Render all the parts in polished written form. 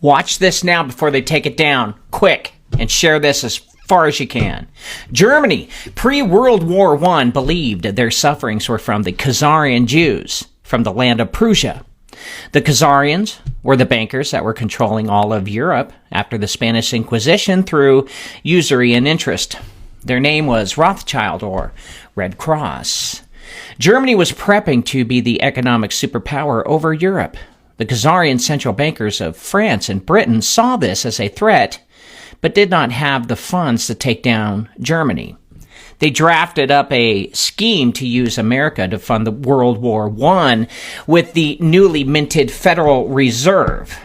Watch this now before they take it down. Quick, and share this as far as you can. Germany, pre-World War I, believed their sufferings were from the Khazarian Jews from the land of Prussia. The Khazarians were the bankers that were controlling all of Europe after the Spanish Inquisition through usury and interest. Their name was Rothschild, or Red Cross. Germany was prepping to be the economic superpower over Europe. The Khazarian central bankers of France and Britain saw this as a threat, but did not have the funds to take down Germany. They drafted up a scheme to use America to fund the World War I with the newly minted Federal Reserve.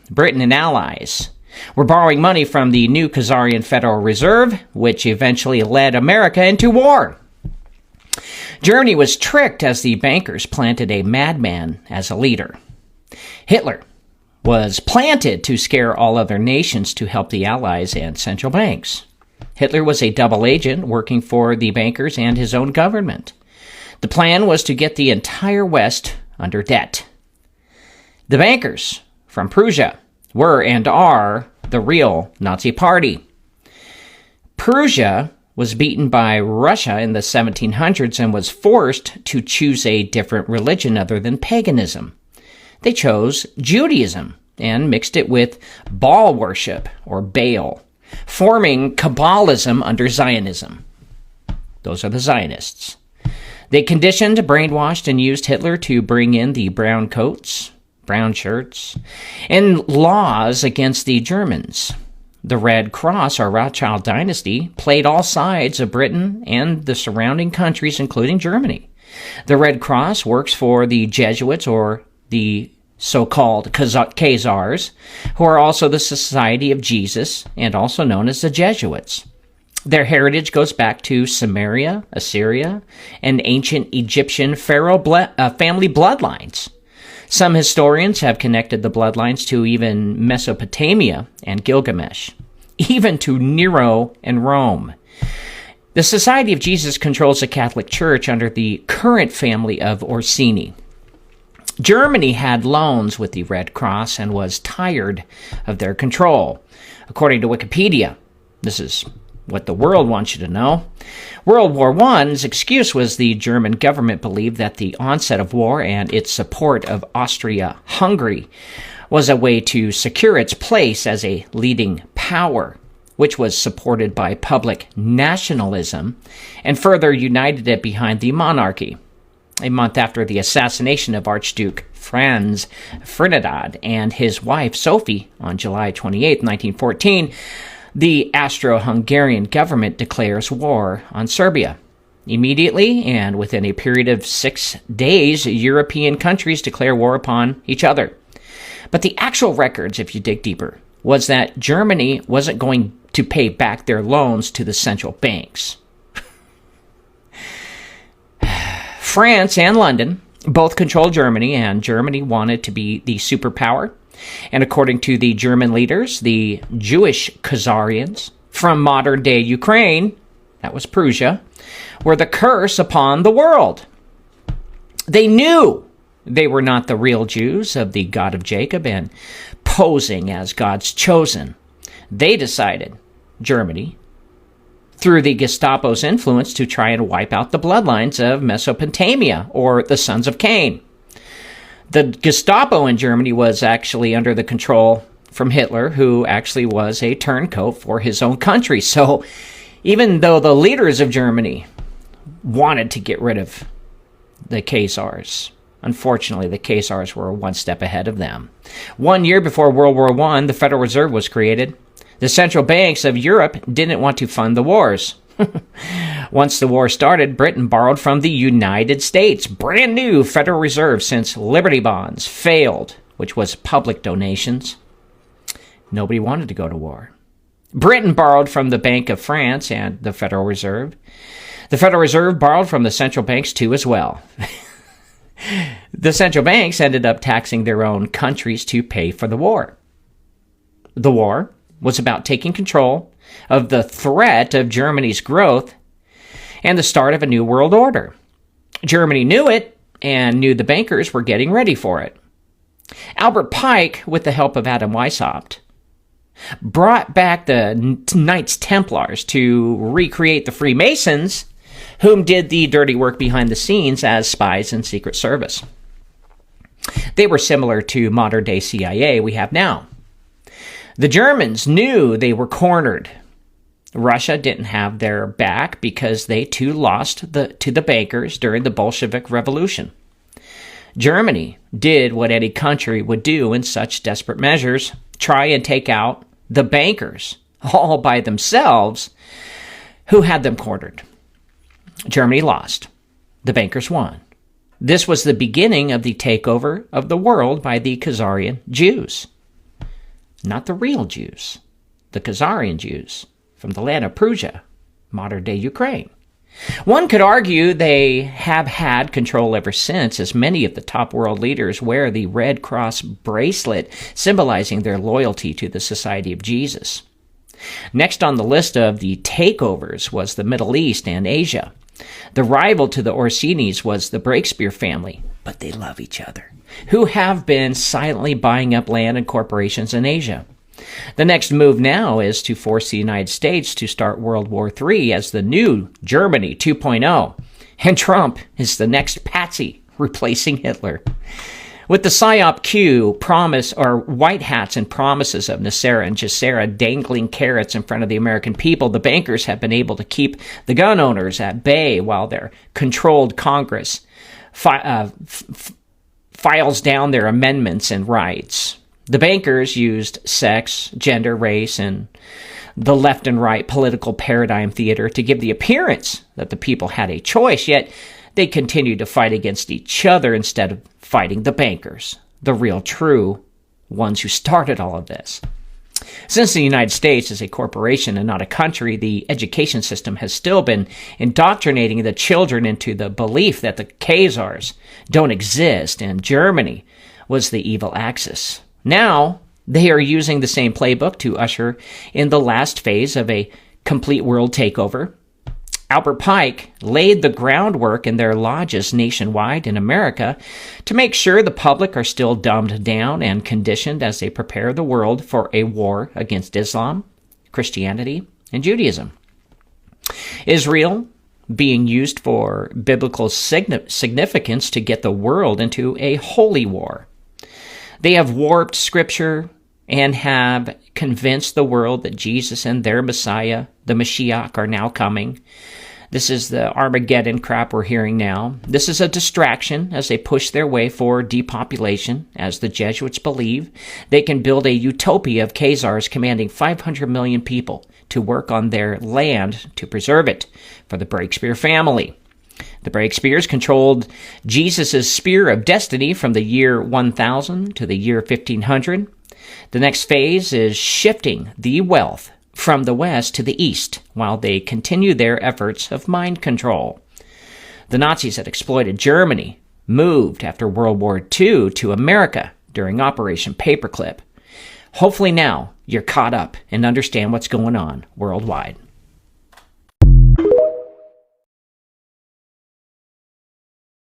Britain and allies were borrowing money from the new Khazarian Federal Reserve, which eventually led America into war. Germany was tricked as the bankers planted a madman as a leader. Hitler was planted to scare all other nations to help the Allies and central banks. Hitler was a double agent working for the bankers and his own government. The plan was to get the entire West under debt. The bankers from Prussia were and are the real Nazi Party. Prussia was beaten by Russia in the 1700s and was forced to choose a different religion other than paganism. They chose Judaism and mixed it with Baal worship, or Baal, forming Kabbalism under Zionism. Those are the Zionists. They conditioned, brainwashed, and used Hitler to bring in the brown coats, brown shirts, and laws against the Germans. The Red Cross, or Rothschild dynasty, played all sides of Britain and the surrounding countries, including Germany. The Red Cross works for the Jesuits, or the so-called Khazars, who are also the Society of Jesus and also known as the Jesuits. Their heritage goes back to Samaria, Assyria, and ancient Egyptian pharaoh family bloodlines. Some historians have connected the bloodlines to even Mesopotamia and Gilgamesh, even to Nero and Rome. The Society of Jesus controls the Catholic Church under the current family of Orsini. Germany had loans with the Red Cross and was tired of their control. According to Wikipedia, this is what the world wants you to know. World War I's excuse was the German government believed that the onset of war and its support of Austria-Hungary was a way to secure its place as a leading power, which was supported by public nationalism and further united it behind the monarchy. A month after the assassination of Archduke Franz Ferdinand and his wife Sophie on July 28, 1914, the Austro-Hungarian government declares war on Serbia. Immediately, and within a period of 6 days, European countries declare war upon each other. But the actual records, if you dig deeper, was that Germany wasn't going to pay back their loans to the central banks. France and London both controlled Germany, and Germany wanted to be the superpower. And according to the German leaders, the Jewish Khazarians from modern-day Ukraine, that was Prussia, were the curse upon the world. They knew they were not the real Jews of the God of Jacob and posing as God's chosen. They decided, Germany, through the Gestapo's influence, to try and wipe out the bloodlines of Mesopotamia, or the sons of Cain. The Gestapo in Germany was actually under the control from Hitler, who actually was a turncoat for his own country. So even though the leaders of Germany wanted to get rid of the Khazars, unfortunately the Khazars were one step ahead of them. 1 year before World War I, the Federal Reserve was created. The central banks of Europe didn't want to fund the wars. Once the war started, Britain borrowed from the United States. Brand new Federal Reserve since Liberty Bonds failed, which was public donations. Nobody wanted to go to war. Britain borrowed from the Bank of France and the Federal Reserve. The Federal Reserve borrowed from the central banks too as well. The central banks ended up taxing their own countries to pay for the war. The war was about taking control of the threat of Germany's growth and the start of a new world order. Germany knew it and knew the bankers were getting ready for it. Albert Pike, with the help of Adam Weishaupt, brought back the Knights Templars to recreate the Freemasons, whom did the dirty work behind the scenes as spies and Secret Service. They were similar to modern-day CIA we have now. The Germans knew they were cornered. Russia didn't have their back because they too lost to the bankers during the Bolshevik Revolution. Germany did what any country would do in such desperate measures, try and take out the bankers all by themselves who had them cornered. Germany lost. The bankers won. This was the beginning of the takeover of the world by the Khazarian Jews. Not the real Jews, the Khazarian Jews from the land of Prussia, modern-day Ukraine. One could argue they have had control ever since, as many of the top world leaders wear the Red Cross bracelet symbolizing their loyalty to the Society of Jesus. Next on the list of the takeovers was the Middle East and Asia. The rival to the Orsinis was the Breakspear family, but they love each other, who have been silently buying up land and corporations in Asia. The next move now is to force the United States to start World War III as the new Germany 2.0, and Trump is the next patsy replacing Hitler. With the PSYOP Q promise or white hats and promises of Nasser and Jassera dangling carrots in front of the American people, the bankers have been able to keep the gun owners at bay while their controlled Congress files down their amendments and rights. The bankers used sex, gender, race, and the left and right political paradigm theater to give the appearance that the people had a choice, yet they continued to fight against each other instead of fighting the bankers, the real true ones who started all of this. Since the United States is a corporation and not a country, the education system has still been indoctrinating the children into the belief that the Khazars don't exist and Germany was the evil Axis. Now, they are using the same playbook to usher in the last phase of a complete world takeover. Albert Pike laid the groundwork in their lodges nationwide in America to make sure the public are still dumbed down and conditioned as they prepare the world for a war against Islam, Christianity, and Judaism. Israel being used for biblical significance to get the world into a holy war. They have warped Scripture and have convinced the world that Jesus and their Messiah, the Mashiach, are now coming. This is the Armageddon crap we're hearing now. This is a distraction as they push their way for depopulation. As the Jesuits believe, they can build a utopia of Khazars commanding 500 million people to work on their land to preserve it for the Breakspear family. The Breakspears controlled Jesus' spear of destiny from the year 1000 to the year 1500. The next phase is shifting the wealth from the west to the east while they continue their efforts of mind control. The Nazis that exploited Germany moved after World War II to America during Operation Paperclip. Hopefully now you're caught up and understand what's going on worldwide.